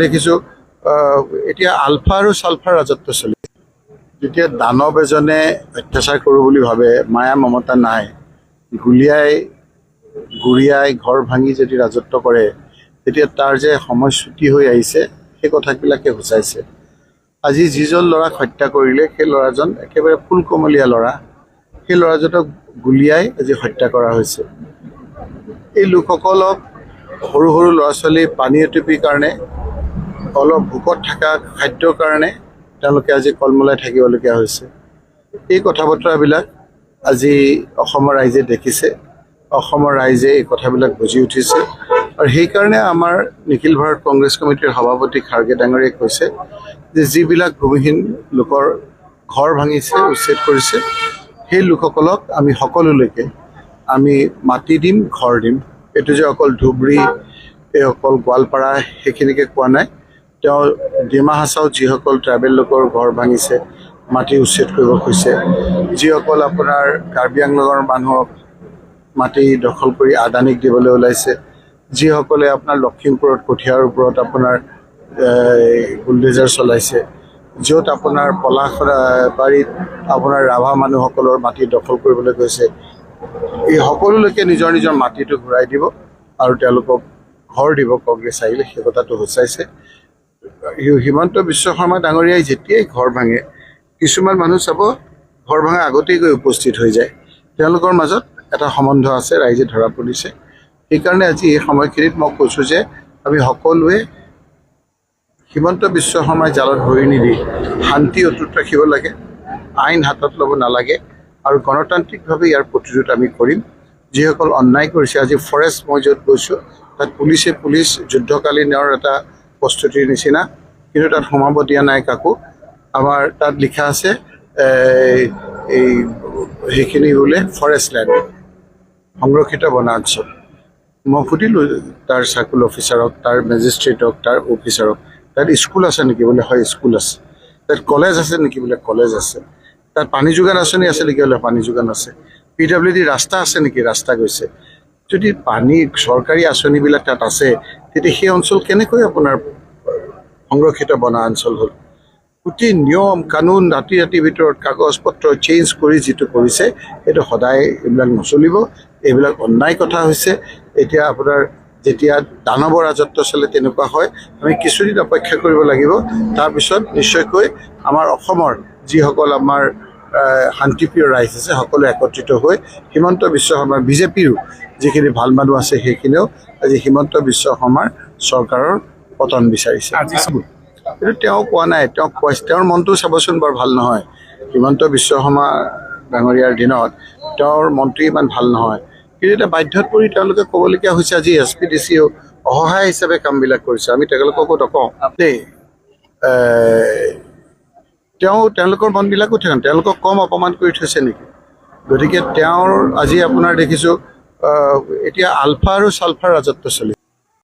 দেখিছোঁ এতিয়া আলফা আৰু ছালফাৰ ৰাজত্ব চলিছে। যেতিয়া দানৱ এজনে অত্যাচাৰ কৰোঁ বুলি ভাবে, মায়া মমতা নাই, গুৰিয়াই ঘৰ ভাঙি যদি ৰাজত্ব কৰে, তেতিয়া তাৰ যে সময়চ্যুতি হৈ আহিছে সেই কথাবিলাকে সূচাইছে। আজি যিজন ল'ৰাক হত্যা কৰিলে সেই ল'ৰাজন একেবাৰে ফুলকমলীয়া ল'ৰা, সেই ল'ৰাজনক গুলীয়াই আজি হত্যা কৰা হৈছে। এই লোকসকলক সৰু সৰু ল'ৰা ছোৱালী পানী এটুপিৰ কাৰণে, অলপ ভোকত থকা খাদ্যৰ কাৰণে তেওঁলোকে আজি কলমলাই থাকিবলগীয়া হৈছে। এই কথা বতৰাবিলাক আজি অসমৰ ৰাইজে দেখিছে, অসমৰ ৰাইজে এই কথাবিলাক বুজি উঠিছে। আৰু সেইকাৰণে আমাৰ নিখিল ভাৰত কংগ্ৰেছ কমিটিৰ সভাপতি খাৰ্গে ডাঙৰীয়াই কৈছে যে যিবিলাক ভূমিহীন লোকৰ ঘৰ ভাঙিছে, উচ্ছেদ কৰিছে, সেই লোকসকলক আমি সকলোলৈকে আমি মাটি দিম, ঘৰ দিম। এইটো যে অকল ধুবুৰী, এই অকল গোৱালপাৰা সেইখিনিকে কোৱা নাই। তেওঁ ডিমা হাছাওত যিসকল ট্ৰাইবেল লোকৰ ঘৰ ভাঙিছে, মাটি উচ্ছেদ কৰিব খুজিছে, যিসকল আপোনাৰ কাৰ্বি আংলঙৰ মানুহক মাটি দখল কৰি আদানীক দিবলৈ ওলাইছে, যিসকলে আপোনাৰ লখিমপুৰত কঠীয়াৰ ওপৰত আপোনাৰ বুলডেজাৰ চলাইছে, য'ত আপোনাৰ পলাশবাৰীত আপোনাৰ ৰাভা মানুহসকলৰ মাটি দখল কৰিবলৈ গৈছে, এই সকলোলৈকে নিজৰ নিজৰ মাটিটো ঘূৰাই দিব আৰু তেওঁলোকক ঘৰ দিব কংগ্ৰেছ আহিলে, সেই কথাটো সূচাইছে। হিমন্ত বিশ্ব শৰ্মা ডাঙৰীয়াই যেতিয়াই ঘৰ ভাঙে, কিছুমান মানুহ চাব ঘৰ ভাঙা আগতেই গৈ উপস্থিত হৈ যায়। তেওঁলোকৰ মাজত এটা সম্বন্ধ আছে, ৰাইজে ধৰা পৰিছে। সেইকাৰণে আজি এই সময়খিনিত মই কৈছোঁ যে আমি সকলোৱে হিমন্ত বিশ্ব শৰ্মাই জালত ভৰি নিদি শান্তি অটুট ৰাখিব লাগে, আইন হাতত ল'ব নালাগে আৰু গণতান্ত্ৰিকভাৱে ইয়াৰ প্ৰতিৰোধ আমি কৰিম। যিসকল অন্যায় কৰিছে, আজি ফৰেষ্ট মই য'ত গৈছোঁ তাত পুলিচ যুদ্ধকালীনৰ এটা প্ৰস্তুতিৰ নিচিনা, কিন্তু তাত সোমাব দিয়া নাই কাকো। আমাৰ তাত লিখা আছে সেইখিনি বোলে ফৰেষ্ট লেণ্ড, সংৰক্ষিত বনাঞ্চল। মই সুধিলোঁ তাৰ চাৰ্কুল অফিচাৰক, তাৰ মেজিষ্ট্ৰেটক, তাৰ অফিচাৰক, তাত স্কুল আছে নেকি? বোলে হয় স্কুল আছে। তাত কলেজ আছে নেকি? বোলে কলেজ আছে। তাত পানী যোগান আঁচনি আছে নেকি? বোলে পানী যোগান আছে। PWD ৰাস্তা আছে নেকি? ৰাস্তা গৈছে। যদি পানী চৰকাৰী আঁচনিবিলাক তাত আছে, তেতিয়া সেই অঞ্চল কেনেকৈ আপোনাৰ সংৰক্ষিত বনাঞ্চল হ'ল? গোটেই নিয়ম কানুন ৰাতিৰ ভিতৰত কাগজ পত্ৰ চেঞ্জ কৰি যিটো কৰিছে, সেইটো সদায় এইবিলাক নচলিব। এইবিলাক অন্যায় কথা হৈছে। এতিয়া আপোনাৰ যেতিয়া দানৱৰ ৰাজত্ব চলে তেনেকুৱা হয়। আমি কিছুদিন অপেক্ষা কৰিব লাগিব, তাৰপিছত নিশ্চয়কৈ আমাৰ অসমৰ যিসকল আমাৰ শান্তিপ্ৰিয় ৰাইজ আছে, সকলোৱে একত্ৰিত হৈ হিমন্ত বিশ্ব শৰ্মাৰ বিজেপিৰো যিখিনি ভাল মানুহ আছে সেইখিনিও আজি হিমন্ত বিশ্ব শৰ্মাৰ চৰকাৰৰ পতন বিচাৰিছে। কিন্তু তেওঁ কোৱা নাই, তেওঁক কৈছে, তেওঁৰ মনটো চাবচোন বৰ ভাল নহয়। হিমন্ত বিশ্ব শৰ্মা ডাঙৰীয়াৰ দিনত তেওঁৰ মনটো ইমান ভাল নহয়, কিন্তু এতিয়া বাধ্যত পৰি তেওঁলোকে ক'বলগীয়া হৈছে। আজি SP DC অসহায় হিচাপে কামবিলাক কৰিছে, আমি তেওঁলোককো নকওঁ দেই। তেওঁলোকৰ মনবিলাকো থাকে, তেওঁলোকক কম অপমান কৰি থৈছে নেকি? গতিকে তেওঁৰ আজি আপোনাৰ দেখিছোঁ এতিয়া আলফা আৰু ছালফাৰ ৰাজত্ব চলিছে।